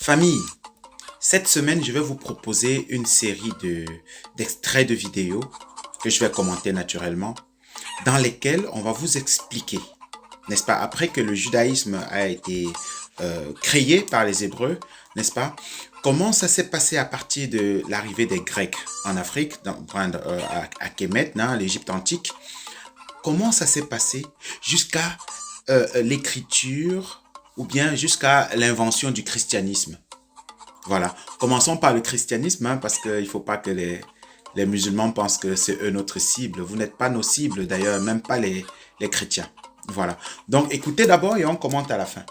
Famille, cette semaine, je vais vous proposer une série d'extraits de vidéos que je vais commenter naturellement, dans lesquels on va vous expliquer, n'est-ce pas, après que le judaïsme a été créé par les Hébreux, n'est-ce pas, comment ça s'est passé à partir de l'arrivée des Grecs en Afrique, à Kémet, l'Égypte antique, comment ça s'est passé jusqu'à l'écriture ou bien jusqu'à l'invention du christianisme. Voilà, commençons par le christianisme, parce qu'il ne faut pas que les musulmans pensent que c'est eux notre cible. Vous n'êtes pas nos cibles, d'ailleurs, même pas les chrétiens. Voilà, donc écoutez d'abord et on commente à la fin.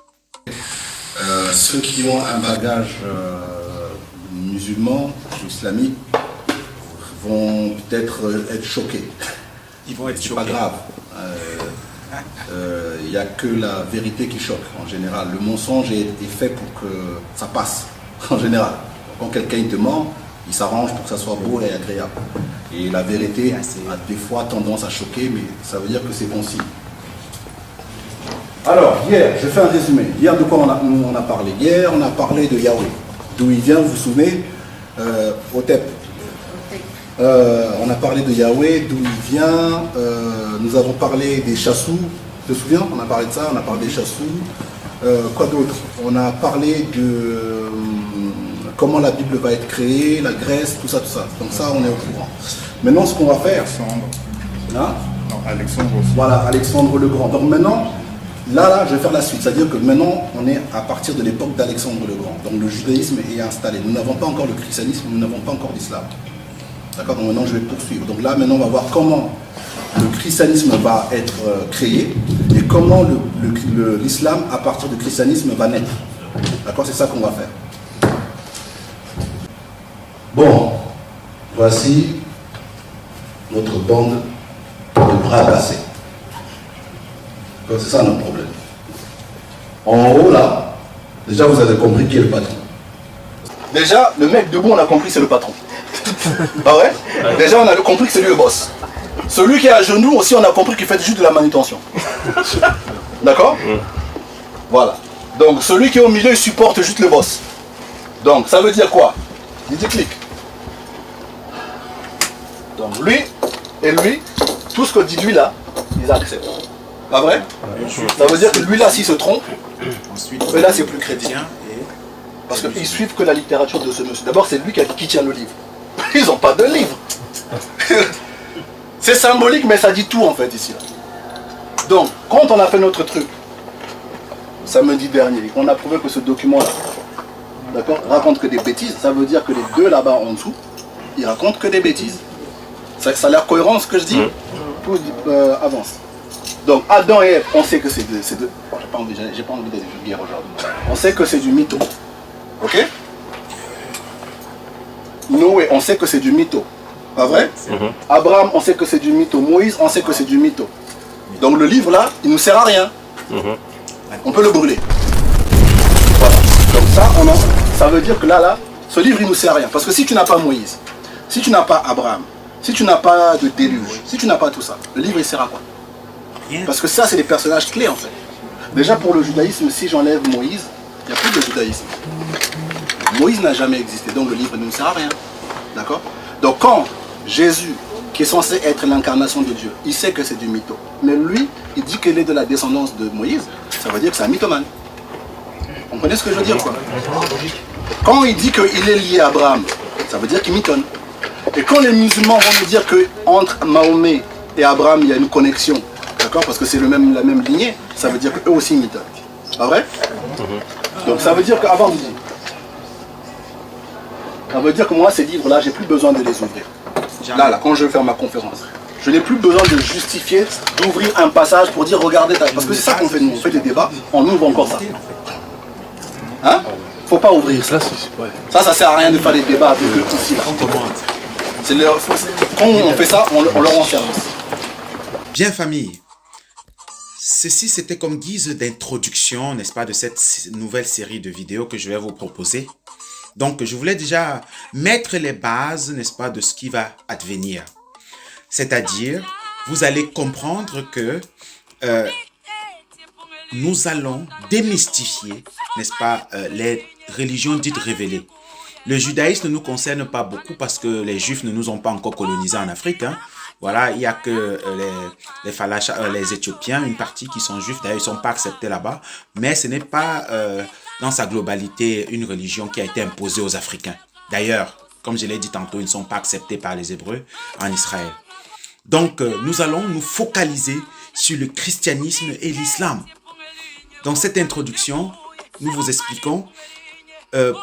Ceux qui ont un bagage musulman, islamique, vont peut-être être choqués. Ils vont être choqués. C'est pas grave. Il n'y a que la vérité qui choque en général. Le mensonge est fait pour que ça passe en général. Quand quelqu'un te ment, il s'arrange pour que ça soit beau et agréable. Et la vérité a des fois tendance à choquer, mais ça veut dire que c'est bon signe. Alors, hier, je fais un résumé. Hier, de quoi on a parlé? Hier, on a parlé de Yahweh. D'où il vient, vous vous souvenez? Otep. On a parlé de Yahweh, d'où il vient. Nous avons parlé des chassous. Tu te souviens? On a parlé de ça, on a parlé des chassous. Quoi d'autre? On a parlé de comment la Bible va être créée, la Grèce, tout ça, tout ça. Donc ça, on est au courant. Maintenant, ce qu'on va faire... Alexandre aussi. Voilà, Alexandre le Grand. Donc maintenant, là, je vais faire la suite. C'est-à-dire que maintenant, on est à partir de l'époque d'Alexandre le Grand. Donc le judaïsme est installé. Nous n'avons pas encore le christianisme, nous n'avons pas encore l'islam. D'accord? Donc maintenant, je vais poursuivre. Donc là, maintenant, on va voir comment le christianisme va être créé et comment l'islam, à partir du christianisme, va naître. D'accord? C'est ça qu'on va faire. Bon, voici notre bande de bras cassés. C'est ça notre problème. En haut, là, déjà, vous avez compris qui est le patron. Déjà, le mec debout, on a compris c'est le patron. Ah ouais? Déjà, on a compris que c'est lui le boss. Celui qui est à genoux aussi, on a compris qu'il fait juste de la manutention. D'accord? Voilà. Donc, celui qui est au milieu, il supporte juste le boss. Donc, ça veut dire quoi? Il dit clic. Donc, lui et lui, tout ce que dit lui là, ils acceptent. Pas vrai? Ça veut dire que lui là, s'il se trompe, eux là, c'est plus chrétien. Parce qu'ils suivent que la littérature de ce monsieur. D'abord, c'est lui qui tient le livre. Ils n'ont pas de livre. C'est symbolique, mais ça dit tout en fait ici. Là. Donc, quand on a fait notre truc, samedi dernier, on a prouvé que ce document-là, d'accord, raconte que des bêtises, ça veut dire que les deux là-bas en dessous, ils racontent que des bêtises. Ça a l'air cohérent ce que je dis? Tout avance. Donc, Adam et Ève, on sait que c'est deux. Bon, j'ai pas envie d'être vulgaire aujourd'hui. On sait que c'est du mytho. Ok? Noé, on sait que c'est du mytho. Pas vrai? Abraham, on sait que c'est du mytho. Moïse, on sait que c'est du mytho. Donc le livre là, il ne nous sert à rien. On peut le brûler. Voilà. Donc ça veut dire que là, ce livre il ne nous sert à rien. Parce que si tu n'as pas Moïse, si tu n'as pas Abraham, si tu n'as pas de déluge, si tu n'as pas tout ça, le livre il sert à quoi? Parce que ça, c'est des personnages clés en fait. Déjà pour le judaïsme, si j'enlève Moïse, il n'y a plus de judaïsme. Moïse n'a jamais existé, donc le livre ne nous sert à rien. D'accord? Donc quand Jésus, qui est censé être l'incarnation de Dieu, il sait que c'est du mytho. Mais lui, il dit qu'il est de la descendance de Moïse, ça veut dire que c'est un mythomane. Vous comprenez ce que je veux dire quoi? Quand il dit qu'il est lié à Abraham, ça veut dire qu'il mythonne. Et quand les musulmans vont nous dire qu'entre Mahomet et Abraham, il y a une connexion, d'accord? Parce que c'est la même lignée, ça veut dire qu'eux aussi mythonnent. Pas vrai? Donc ça veut dire qu'avant, ça veut dire que moi, ces livres-là, j'ai plus besoin de les ouvrir. Là, quand je vais faire ma conférence, je n'ai plus besoin de justifier, d'ouvrir un passage pour dire regardez, parce que c'est ça qu'on fait nous. On fait des débats, on ouvre encore ça. Hein? Faut pas ouvrir ça. Ça sert à rien de faire des débats avec eux ici. Quand on fait ça, on leur en service. Bien famille, ceci c'était comme guise d'introduction, n'est-ce pas, de cette nouvelle série de vidéos que je vais vous proposer. Donc, je voulais déjà mettre les bases, n'est-ce pas, de ce qui va advenir. C'est-à-dire, vous allez comprendre que nous allons démystifier, n'est-ce pas, religions dites révélées. Le judaïsme ne nous concerne pas beaucoup parce que les juifs ne nous ont pas encore colonisés en Afrique. Hein. Voilà, il n'y a que les Éthiopiens, une partie qui sont juifs, d'ailleurs ils ne sont pas acceptés là-bas, mais ce n'est pas dans sa globalité une religion qui a été imposée aux Africains. D'ailleurs, comme je l'ai dit tantôt, ils ne sont pas acceptés par les Hébreux en Israël. Donc, nous allons nous focaliser sur le christianisme et l'islam. Dans cette introduction, nous vous expliquons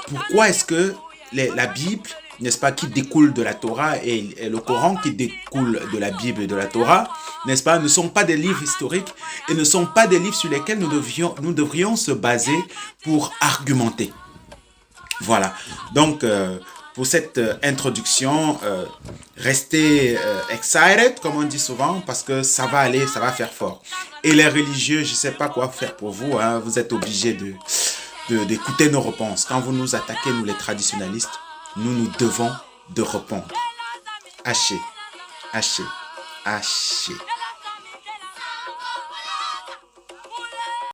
pourquoi est-ce que la Bible, n'est-ce pas, qui découle de la Torah et le Coran qui découle de la Bible et de la Torah, n'est-ce pas, ne sont pas des livres historiques et ne sont pas des livres sur lesquels nous devrions se baser pour argumenter. Voilà. Donc, pour cette introduction, restez excited, comme on dit souvent, parce que ça va aller, ça va faire fort. Et les religieux, je ne sais pas quoi faire pour vous, hein, vous êtes obligés d'écouter nos réponses. Quand vous nous attaquez, nous les traditionnalistes, nous devons de répondre. Haché, haché, haché.